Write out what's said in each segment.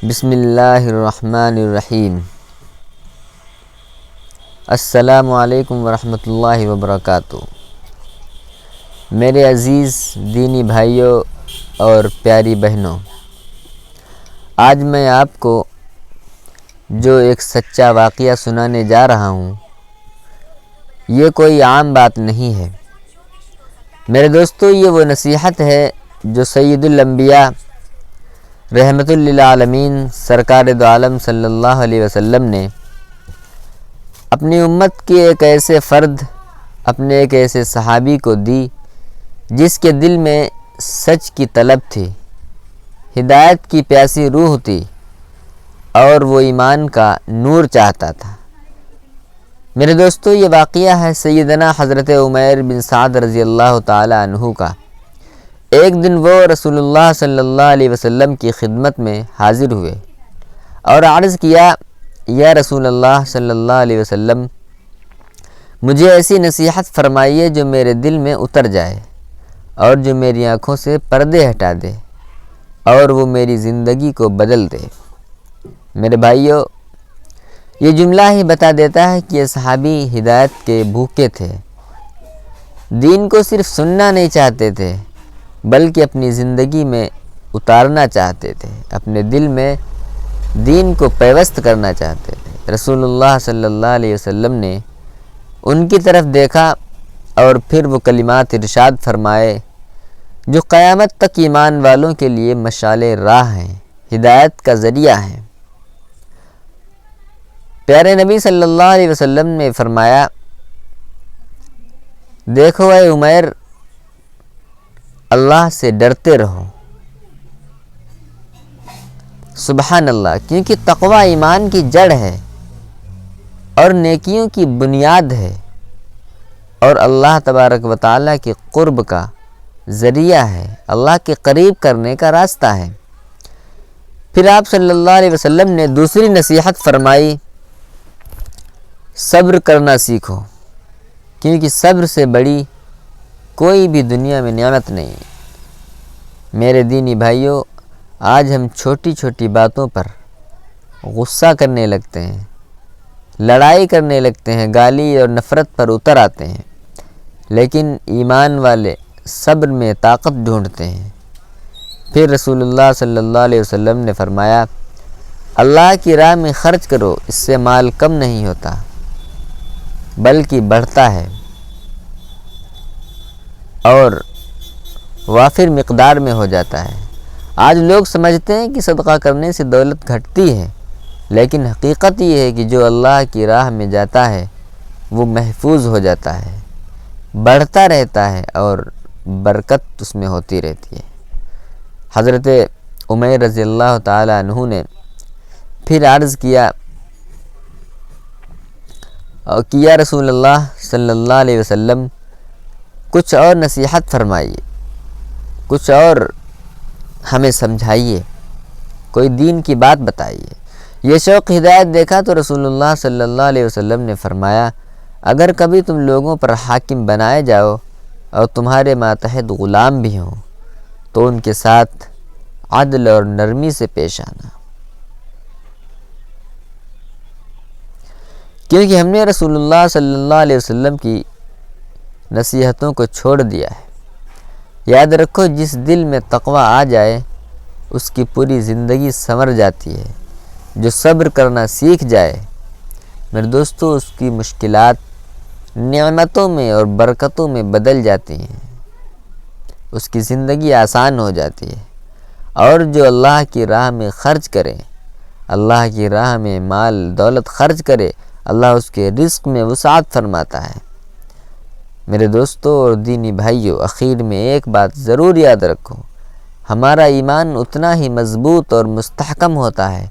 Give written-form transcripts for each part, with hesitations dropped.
بسم اللہ الرحمن الرحیم۔ السلام علیکم ورحمۃ اللہ وبرکاتہ۔ میرے عزیز دینی بھائیوں اور پیاری بہنوں، آج میں آپ کو جو ایک سچا واقعہ سنانے جا رہا ہوں، یہ کوئی عام بات نہیں ہے میرے دوستو۔ یہ وہ نصیحت ہے جو سید الانبیاء رحمت للعالمین سرکار دو عالم صلی اللہ علیہ وسلم نے اپنی امت کے ایک ایسے فرد، اپنے ایک ایسے صحابی کو دی جس کے دل میں سچ کی طلب تھی، ہدایت کی پیاسی روح تھی اور وہ ایمان کا نور چاہتا تھا۔ میرے دوستو، یہ واقعہ ہے سیدنا حضرت عمیر بن سعد رضی اللہ تعالی عنہ کا۔ ایک دن وہ رسول اللہ صلی اللہ علیہ وسلم کی خدمت میں حاضر ہوئے اور عرض کیا، یا رسول اللہ صلی اللہ علیہ وسلم، مجھے ایسی نصیحت فرمائیے جو میرے دل میں اتر جائے اور جو میری آنکھوں سے پردے ہٹا دے اور وہ میری زندگی کو بدل دے۔ میرے بھائیوں، یہ جملہ ہی بتا دیتا ہے کہ یہ صحابی ہدایت کے بھوکے تھے، دین کو صرف سننا نہیں چاہتے تھے بلکہ اپنی زندگی میں اتارنا چاہتے تھے، اپنے دل میں دین کو پیوست کرنا چاہتے تھے۔ رسول اللہ صلی اللہ علیہ وسلم نے ان کی طرف دیکھا اور پھر وہ کلمات ارشاد فرمائے جو قیامت تک ایمان والوں کے لیے مشعل راہ ہیں، ہدایت کا ذریعہ ہیں۔ پیارے نبی صلی اللہ علیہ وسلم نے فرمایا، دیکھو اے عمیر، اللہ سے ڈرتے رہو۔ سبحان اللہ، کیونکہ تقوی ایمان کی جڑ ہے اور نیکیوں کی بنیاد ہے اور اللہ تبارک و تعالیٰ کے قرب کا ذریعہ ہے، اللہ کے قریب کرنے کا راستہ ہے۔ پھر آپ صلی اللہ علیہ وسلم نے دوسری نصیحت فرمائی، صبر کرنا سیکھو، کیونکہ صبر سے بڑی کوئی بھی دنیا میں نعمت نہیں ہے۔ میرے دینی بھائیوں، آج ہم چھوٹی چھوٹی باتوں پر غصہ کرنے لگتے ہیں، لڑائی کرنے لگتے ہیں، گالی اور نفرت پر اتر آتے ہیں، لیکن ایمان والے صبر میں طاقت ڈھونڈتے ہیں۔ پھر رسول اللہ صلی اللہ علیہ وسلم نے فرمایا، اللہ کی راہ میں خرچ کرو، اس سے مال کم نہیں ہوتا بلکہ بڑھتا ہے اور وافر مقدار میں ہو جاتا ہے۔ آج لوگ سمجھتے ہیں کہ صدقہ کرنے سے دولت گھٹتی ہے، لیکن حقیقت یہ ہے کہ جو اللہ کی راہ میں جاتا ہے وہ محفوظ ہو جاتا ہے، بڑھتا رہتا ہے اور برکت اس میں ہوتی رہتی ہے۔ حضرت عمیر رضی اللہ تعالی عنہ نے پھر عرض کیا کہ یا رسول اللہ صلی اللہ علیہ وسلم، کچھ اور نصیحت فرمائیے، کچھ اور ہمیں سمجھائیے، کوئی دین کی بات بتائیے۔ یہ شوق ہدایت دیکھا تو رسول اللہ صلی اللہ علیہ وسلم نے فرمایا، اگر کبھی تم لوگوں پر حاکم بنائے جاؤ اور تمہارے ماتحت غلام بھی ہوں تو ان کے ساتھ عدل اور نرمی سے پیش آنا، کیونکہ ہم نے رسول اللہ صلی اللہ علیہ وسلم کی نصیحتوں کو چھوڑ دیا ہے۔ یاد رکھو، جس دل میں تقوی آ جائے اس کی پوری زندگی سنور جاتی ہے۔ جو صبر کرنا سیکھ جائے میرے دوستو، اس کی مشکلات نعمتوں میں اور برکتوں میں بدل جاتی ہیں، اس کی زندگی آسان ہو جاتی ہے۔ اور جو اللہ کی راہ میں خرچ کرے، اللہ کی راہ میں مال دولت خرچ کرے، اللہ اس کے رزق میں وسعت فرماتا ہے۔ میرے دوستو اور دینی بھائیوں، اخیر میں ایک بات ضرور یاد رکھو، ہمارا ایمان اتنا ہی مضبوط اور مستحکم ہوتا ہے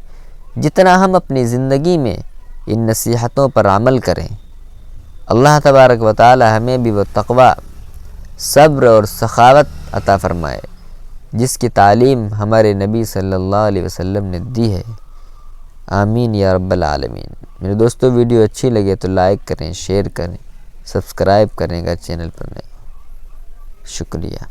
جتنا ہم اپنی زندگی میں ان نصیحتوں پر عمل کریں۔ اللہ تبارک و تعالی ہمیں بھی وہ تقوی، صبر اور سخاوت عطا فرمائے جس کی تعلیم ہمارے نبی صلی اللہ علیہ وسلم نے دی ہے۔ آمین یا رب العالمین۔ میرے دوستو، ویڈیو اچھی لگے تو لائک کریں، شیئر کریں، سبسکرائب کرنے کا چینل پر نہیں۔ شکریہ۔